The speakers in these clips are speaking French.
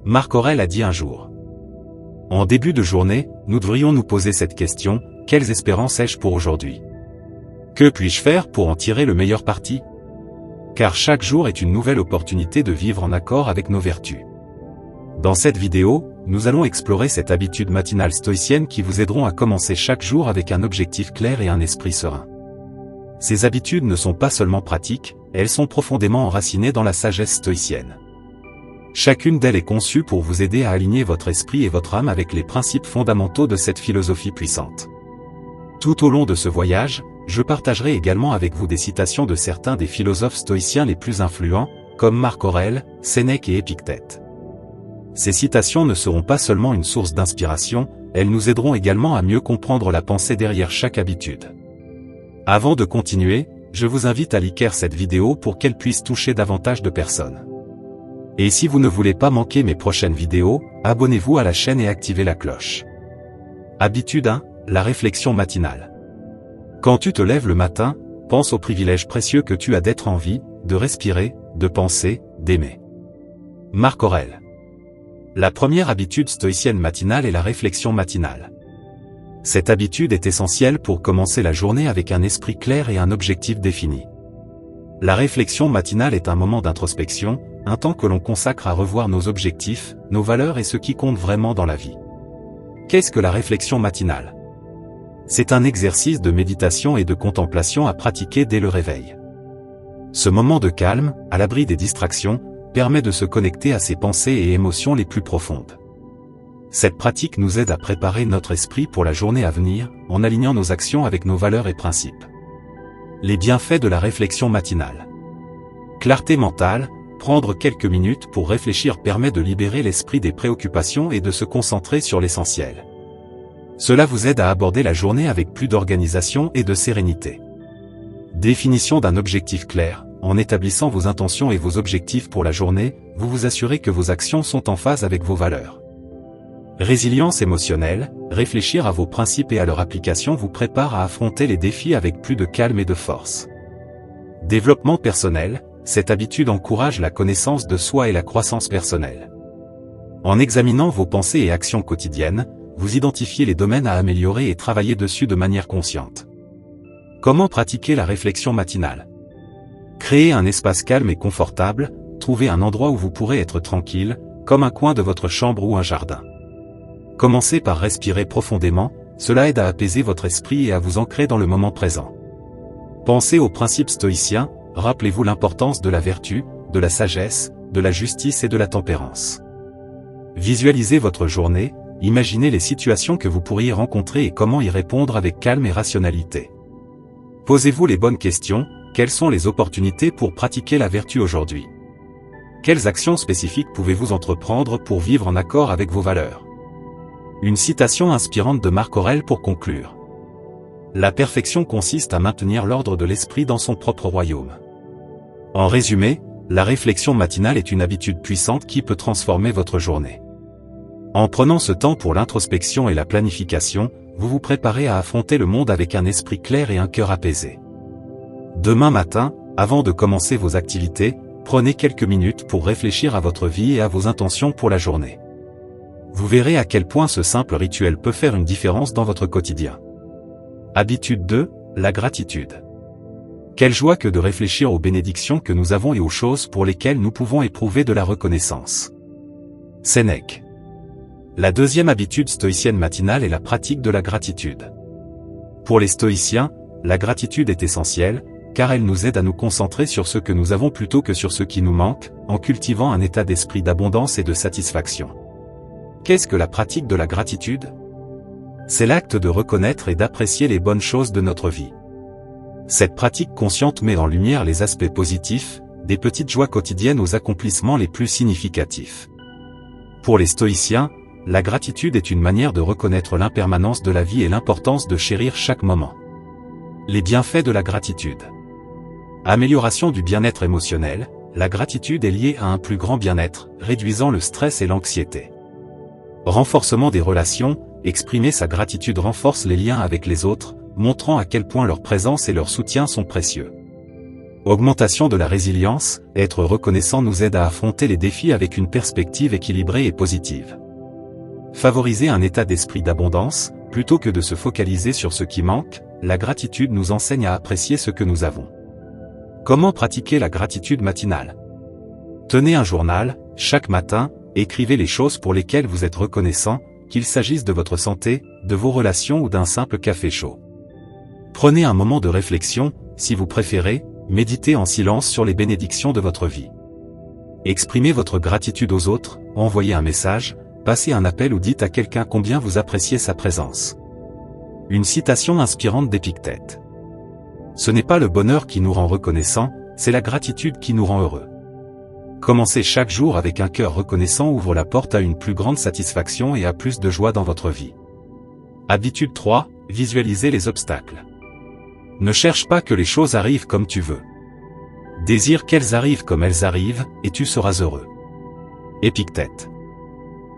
Marc Aurèle a dit un jour. En début de journée, nous devrions nous poser cette question, quelles espérances ai-je pour aujourd'hui? Que puis-je faire pour en tirer le meilleur parti? Car chaque jour est une nouvelle opportunité de vivre en accord avec nos vertus. Dans cette vidéo, nous allons explorer cette habitude matinale stoïcienne qui vous aideront à commencer chaque jour avec un objectif clair et un esprit serein. Ces habitudes ne sont pas seulement pratiques, elles sont profondément enracinées dans la sagesse stoïcienne. Chacune d'elles est conçue pour vous aider à aligner votre esprit et votre âme avec les principes fondamentaux de cette philosophie puissante. Tout au long de ce voyage, je partagerai également avec vous des citations de certains des philosophes stoïciens les plus influents, comme Marc Aurèle, Sénèque et Épictète. Ces citations ne seront pas seulement une source d'inspiration, elles nous aideront également à mieux comprendre la pensée derrière chaque habitude. Avant de continuer, je vous invite à liker cette vidéo pour qu'elle puisse toucher davantage de personnes. Et si vous ne voulez pas manquer mes prochaines vidéos, abonnez-vous à la chaîne et activez la cloche. Habitude 1, la réflexion matinale. Quand tu te lèves le matin, pense au privilège précieux que tu as d'être en vie, de respirer, de penser, d'aimer. Marc Aurèle. La première habitude stoïcienne matinale est la réflexion matinale. Cette habitude est essentielle pour commencer la journée avec un esprit clair et un objectif défini. La réflexion matinale est un moment d'introspection, un temps que l'on consacre à revoir nos objectifs, nos valeurs et ce qui compte vraiment dans la vie. Qu'est-ce que la réflexion matinale? C'est un exercice de méditation et de contemplation à pratiquer dès le réveil. Ce moment de calme, à l'abri des distractions, permet de se connecter à ses pensées et émotions les plus profondes. Cette pratique nous aide à préparer notre esprit pour la journée à venir, en alignant nos actions avec nos valeurs et principes. Les bienfaits de la réflexion matinale. Clarté mentale, prendre quelques minutes pour réfléchir permet de libérer l'esprit des préoccupations et de se concentrer sur l'essentiel. Cela vous aide à aborder la journée avec plus d'organisation et de sérénité. Définition d'un objectif clair. En établissant vos intentions et vos objectifs pour la journée, vous vous assurez que vos actions sont en phase avec vos valeurs. Résilience émotionnelle, réfléchir à vos principes et à leur application vous prépare à affronter les défis avec plus de calme et de force. Développement personnel, cette habitude encourage la connaissance de soi et la croissance personnelle. En examinant vos pensées et actions quotidiennes, vous identifiez les domaines à améliorer et travailler dessus de manière consciente. Comment pratiquer la réflexion matinale? Créez un espace calme et confortable, trouvez un endroit où vous pourrez être tranquille, comme un coin de votre chambre ou un jardin. Commencez par respirer profondément, cela aide à apaiser votre esprit et à vous ancrer dans le moment présent. Pensez aux principes stoïciens, rappelez-vous l'importance de la vertu, de la sagesse, de la justice et de la tempérance. Visualisez votre journée, imaginez les situations que vous pourriez rencontrer et comment y répondre avec calme et rationalité. Posez-vous les bonnes questions. Quelles sont les opportunités pour pratiquer la vertu aujourd'hui? Quelles actions spécifiques pouvez-vous entreprendre pour vivre en accord avec vos valeurs? Une citation inspirante de Marc Aurèle pour conclure. La perfection consiste à maintenir l'ordre de l'esprit dans son propre royaume. En résumé, la réflexion matinale est une habitude puissante qui peut transformer votre journée. En prenant ce temps pour l'introspection et la planification, vous vous préparez à affronter le monde avec un esprit clair et un cœur apaisé. Demain matin, avant de commencer vos activités, prenez quelques minutes pour réfléchir à votre vie et à vos intentions pour la journée. Vous verrez à quel point ce simple rituel peut faire une différence dans votre quotidien. Habitude 2, la gratitude. Quelle joie que de réfléchir aux bénédictions que nous avons et aux choses pour lesquelles nous pouvons éprouver de la reconnaissance. Sénèque. La deuxième habitude stoïcienne matinale est la pratique de la gratitude. Pour les stoïciens, la gratitude est essentielle, car elle nous aide à nous concentrer sur ce que nous avons plutôt que sur ce qui nous manque, en cultivant un état d'esprit d'abondance et de satisfaction. Qu'est-ce que la pratique de la gratitude? C'est l'acte de reconnaître et d'apprécier les bonnes choses de notre vie. Cette pratique consciente met en lumière les aspects positifs, des petites joies quotidiennes aux accomplissements les plus significatifs. Pour les stoïciens, la gratitude est une manière de reconnaître l'impermanence de la vie et l'importance de chérir chaque moment. Les bienfaits de la gratitude. Amélioration du bien-être émotionnel, la gratitude est liée à un plus grand bien-être, réduisant le stress et l'anxiété. Renforcement des relations, exprimer sa gratitude renforce les liens avec les autres, montrant à quel point leur présence et leur soutien sont précieux. Augmentation de la résilience, être reconnaissant nous aide à affronter les défis avec une perspective équilibrée et positive. Favoriser un état d'esprit d'abondance, plutôt que de se focaliser sur ce qui manque, la gratitude nous enseigne à apprécier ce que nous avons. Comment pratiquer la gratitude matinale? Tenez un journal, chaque matin, écrivez les choses pour lesquelles vous êtes reconnaissant, qu'il s'agisse de votre santé, de vos relations ou d'un simple café chaud. Prenez un moment de réflexion, si vous préférez, méditez en silence sur les bénédictions de votre vie. Exprimez votre gratitude aux autres, envoyez un message, passez un appel ou dites à quelqu'un combien vous appréciez sa présence. Une citation inspirante d'Épictète. Ce n'est pas le bonheur qui nous rend reconnaissants, c'est la gratitude qui nous rend heureux. Commencez chaque jour avec un cœur reconnaissant ouvre la porte à une plus grande satisfaction et à plus de joie dans votre vie. Habitude 3, visualisez les obstacles. Ne cherche pas que les choses arrivent comme tu veux. Désire qu'elles arrivent comme elles arrivent, et tu seras heureux. Épictète.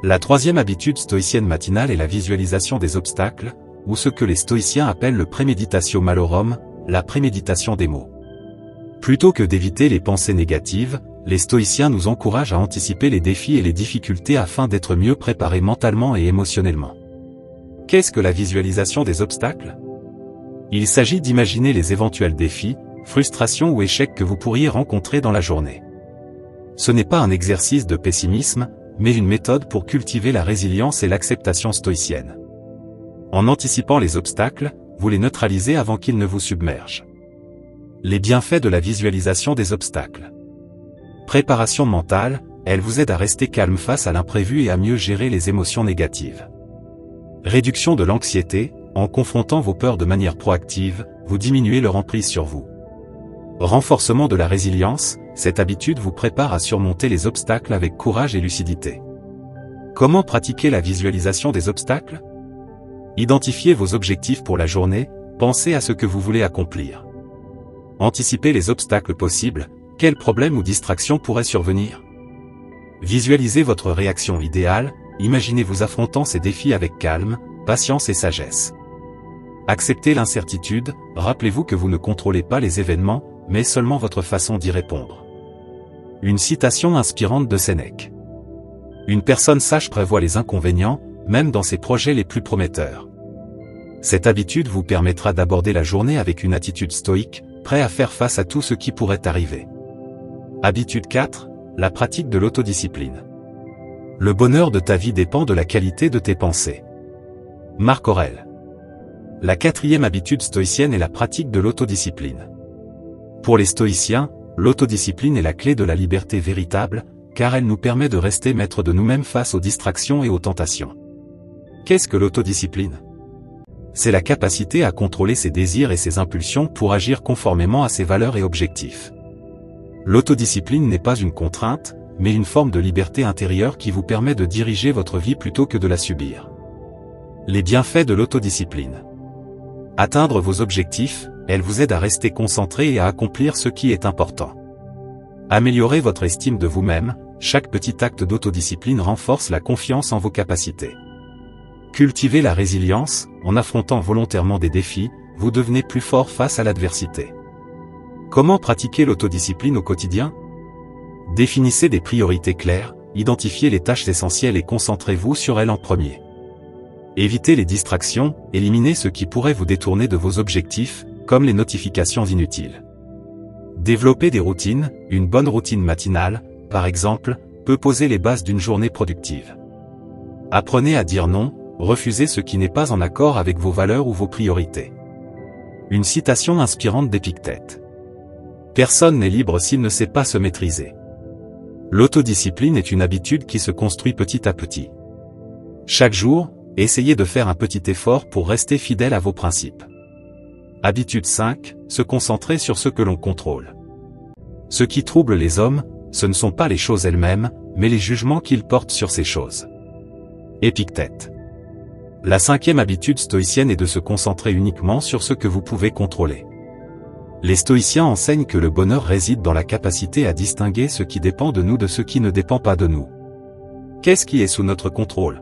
La troisième habitude stoïcienne matinale est la visualisation des obstacles, ou ce que les stoïciens appellent le premeditatio malorum, la préméditation des maux. Plutôt que d'éviter les pensées négatives, les stoïciens nous encouragent à anticiper les défis et les difficultés afin d'être mieux préparés mentalement et émotionnellement. Qu'est-ce que la visualisation des obstacles? Il s'agit d'imaginer les éventuels défis, frustrations ou échecs que vous pourriez rencontrer dans la journée. Ce n'est pas un exercice de pessimisme, mais une méthode pour cultiver la résilience et l'acceptation stoïcienne. En anticipant les obstacles, vous les neutralisez avant qu'ils ne vous submergent. Les bienfaits de la visualisation des obstacles. Préparation mentale, elle vous aide à rester calme face à l'imprévu et à mieux gérer les émotions négatives. Réduction de l'anxiété, en confrontant vos peurs de manière proactive, vous diminuez leur emprise sur vous. Renforcement de la résilience, cette habitude vous prépare à surmonter les obstacles avec courage et lucidité. Comment pratiquer la visualisation des obstacles? Identifiez vos objectifs pour la journée, pensez à ce que vous voulez accomplir. Anticipez les obstacles possibles, quels problèmes ou distractions pourraient survenir? Visualisez votre réaction idéale, imaginez vous affrontant ces défis avec calme, patience et sagesse. Acceptez l'incertitude, rappelez-vous que vous ne contrôlez pas les événements, mais seulement votre façon d'y répondre. Une citation inspirante de Sénèque. Une personne sage prévoit les inconvénients, même dans ses projets les plus prometteurs. Cette habitude vous permettra d'aborder la journée avec une attitude stoïque, prêt à faire face à tout ce qui pourrait arriver. Habitude 4, la pratique de l'autodiscipline. Le bonheur de ta vie dépend de la qualité de tes pensées. Marc Aurèle. La quatrième habitude stoïcienne est la pratique de l'autodiscipline. Pour les stoïciens, l'autodiscipline est la clé de la liberté véritable, car elle nous permet de rester maîtres de nous-mêmes face aux distractions et aux tentations. Qu'est-ce que l'autodiscipline? C'est la capacité à contrôler ses désirs et ses impulsions pour agir conformément à ses valeurs et objectifs. L'autodiscipline n'est pas une contrainte, mais une forme de liberté intérieure qui vous permet de diriger votre vie plutôt que de la subir. Les bienfaits de l'autodiscipline. Atteindre vos objectifs, elle vous aide à rester concentré et à accomplir ce qui est important. Améliorer votre estime de vous-même, chaque petit acte d'autodiscipline renforce la confiance en vos capacités. Cultiver la résilience, en affrontant volontairement des défis, vous devenez plus fort face à l'adversité. Comment pratiquer l'autodiscipline au quotidien? Définissez des priorités claires, identifiez les tâches essentielles et concentrez-vous sur elles en premier. Évitez les distractions, éliminez ce qui pourrait vous détourner de vos objectifs, comme les notifications inutiles. Développez des routines, une bonne routine matinale, par exemple, peut poser les bases d'une journée productive. Apprenez à dire non, refusez ce qui n'est pas en accord avec vos valeurs ou vos priorités. Une citation inspirante d'Épictète. Personne n'est libre s'il ne sait pas se maîtriser. L'autodiscipline est une habitude qui se construit petit à petit. Chaque jour, essayez de faire un petit effort pour rester fidèle à vos principes. Habitude 5, se concentrer sur ce que l'on contrôle. Ce qui trouble les hommes, ce ne sont pas les choses elles-mêmes, mais les jugements qu'ils portent sur ces choses. Épictète. La cinquième habitude stoïcienne est de se concentrer uniquement sur ce que vous pouvez contrôler. Les stoïciens enseignent que le bonheur réside dans la capacité à distinguer ce qui dépend de nous de ce qui ne dépend pas de nous. Qu'est-ce qui est sous notre contrôle?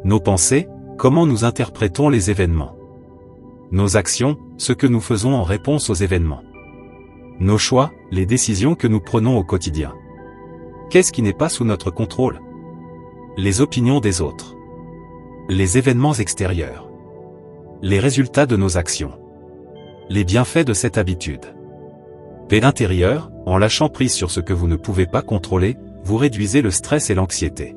Nos pensées, comment nous interprétons les événements. Nos actions, ce que nous faisons en réponse aux événements. Nos choix, les décisions que nous prenons au quotidien. Qu'est-ce qui n'est pas sous notre contrôle? Les opinions des autres. Les événements extérieurs. Les résultats de nos actions. Les bienfaits de cette habitude. Paix intérieure, en lâchant prise sur ce que vous ne pouvez pas contrôler, vous réduisez le stress et l'anxiété.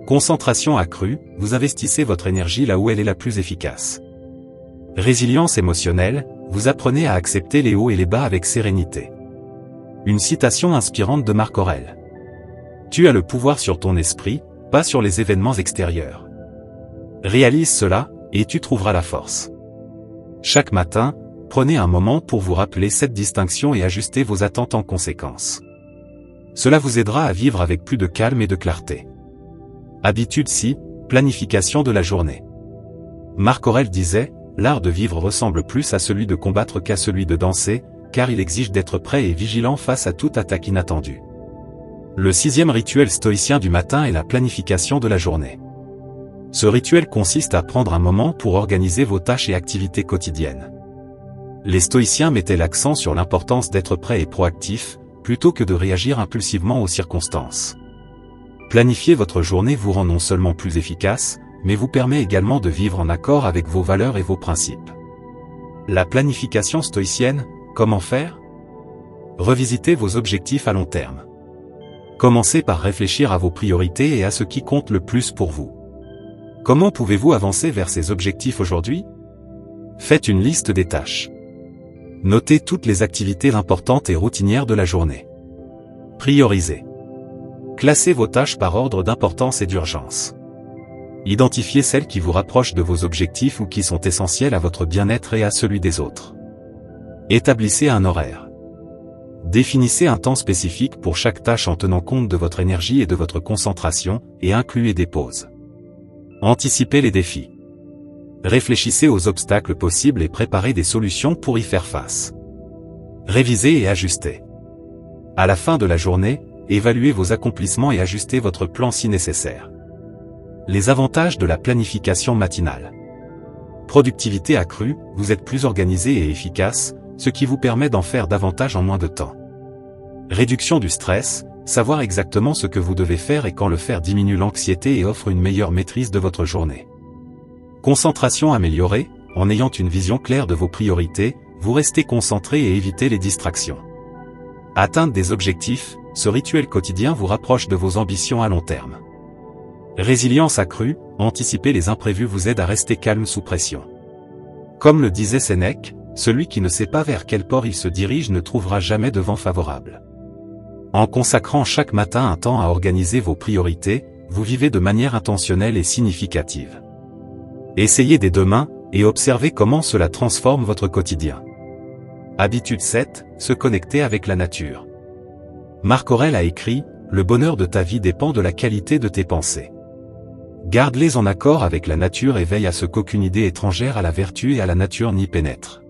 Concentration accrue, vous investissez votre énergie là où elle est la plus efficace. Résilience émotionnelle, vous apprenez à accepter les hauts et les bas avec sérénité. Une citation inspirante de Marc Aurèle. Tu as le pouvoir sur ton esprit, pas sur les événements extérieurs. Réalise cela, et tu trouveras la force. Chaque matin, prenez un moment pour vous rappeler cette distinction et ajuster vos attentes en conséquence. Cela vous aidera à vivre avec plus de calme et de clarté. Habitude 6, planification de la journée. Marc Aurèle disait, l'art de vivre ressemble plus à celui de combattre qu'à celui de danser, car il exige d'être prêt et vigilant face à toute attaque inattendue. Le 6e rituel stoïcien du matin est la planification de la journée. Ce rituel consiste à prendre un moment pour organiser vos tâches et activités quotidiennes. Les stoïciens mettaient l'accent sur l'importance d'être prêt et proactif, plutôt que de réagir impulsivement aux circonstances. Planifier votre journée vous rend non seulement plus efficace, mais vous permet également de vivre en accord avec vos valeurs et vos principes. La planification stoïcienne, comment faire? Revisitez vos objectifs à long terme. Commencez par réfléchir à vos priorités et à ce qui compte le plus pour vous. Comment pouvez-vous avancer vers ces objectifs aujourd'hui? Faites une liste des tâches. Notez toutes les activités importantes et routinières de la journée. Priorisez. Classez vos tâches par ordre d'importance et d'urgence. Identifiez celles qui vous rapprochent de vos objectifs ou qui sont essentielles à votre bien-être et à celui des autres. Établissez un horaire. Définissez un temps spécifique pour chaque tâche en tenant compte de votre énergie et de votre concentration, et incluez des pauses. Anticipez les défis. Réfléchissez aux obstacles possibles et préparez des solutions pour y faire face. Révisez et ajustez. À la fin de la journée, évaluez vos accomplissements et ajustez votre plan si nécessaire. Les avantages de la planification matinale. Productivité accrue, vous êtes plus organisé et efficace, ce qui vous permet d'en faire davantage en moins de temps. Réduction du stress, savoir exactement ce que vous devez faire et quand le faire diminue l'anxiété et offre une meilleure maîtrise de votre journée. Concentration améliorée, en ayant une vision claire de vos priorités, vous restez concentré et évitez les distractions. Atteindre des objectifs, ce rituel quotidien vous rapproche de vos ambitions à long terme. Résilience accrue, anticiper les imprévus vous aide à rester calme sous pression. Comme le disait Sénèque, celui qui ne sait pas vers quel port il se dirige ne trouvera jamais de vent favorable. En consacrant chaque matin un temps à organiser vos priorités, vous vivez de manière intentionnelle et significative. Essayez dès demain, et observez comment cela transforme votre quotidien. Habitude 7, se connecter avec la nature. Marc Aurèle a écrit, « Le bonheur de ta vie dépend de la qualité de tes pensées. Garde-les en accord avec la nature et veille à ce qu'aucune idée étrangère à la vertu et à la nature n'y pénètre. »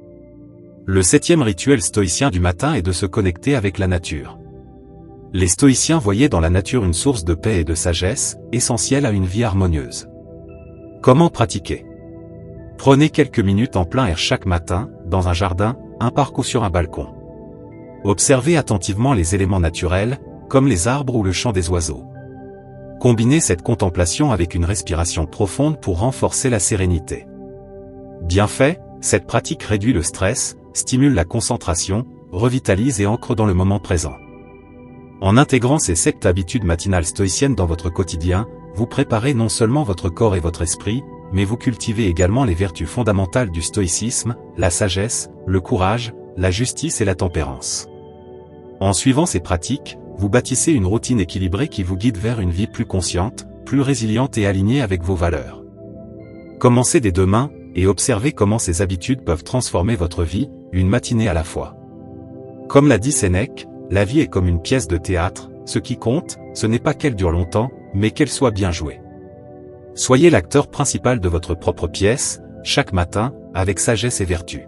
Le 7e rituel stoïcien du matin est de se connecter avec la nature. Les stoïciens voyaient dans la nature une source de paix et de sagesse, essentielle à une vie harmonieuse. Comment pratiquer? Prenez quelques minutes en plein air chaque matin, dans un jardin, un parc ou sur un balcon. Observez attentivement les éléments naturels, comme les arbres ou le chant des oiseaux. Combinez cette contemplation avec une respiration profonde pour renforcer la sérénité. Bien fait, cette pratique réduit le stress, stimule la concentration, revitalise et ancre dans le moment présent. En intégrant ces 7 habitudes matinales stoïciennes dans votre quotidien, vous préparez non seulement votre corps et votre esprit, mais vous cultivez également les vertus fondamentales du stoïcisme, la sagesse, le courage, la justice et la tempérance. En suivant ces pratiques, vous bâtissez une routine équilibrée qui vous guide vers une vie plus consciente, plus résiliente et alignée avec vos valeurs. Commencez dès demain, et observez comment ces habitudes peuvent transformer votre vie, une matinée à la fois. Comme l'a dit Sénèque, la vie est comme une pièce de théâtre, ce qui compte, ce n'est pas qu'elle dure longtemps, mais qu'elle soit bien jouée. Soyez l'acteur principal de votre propre pièce, chaque matin, avec sagesse et vertu.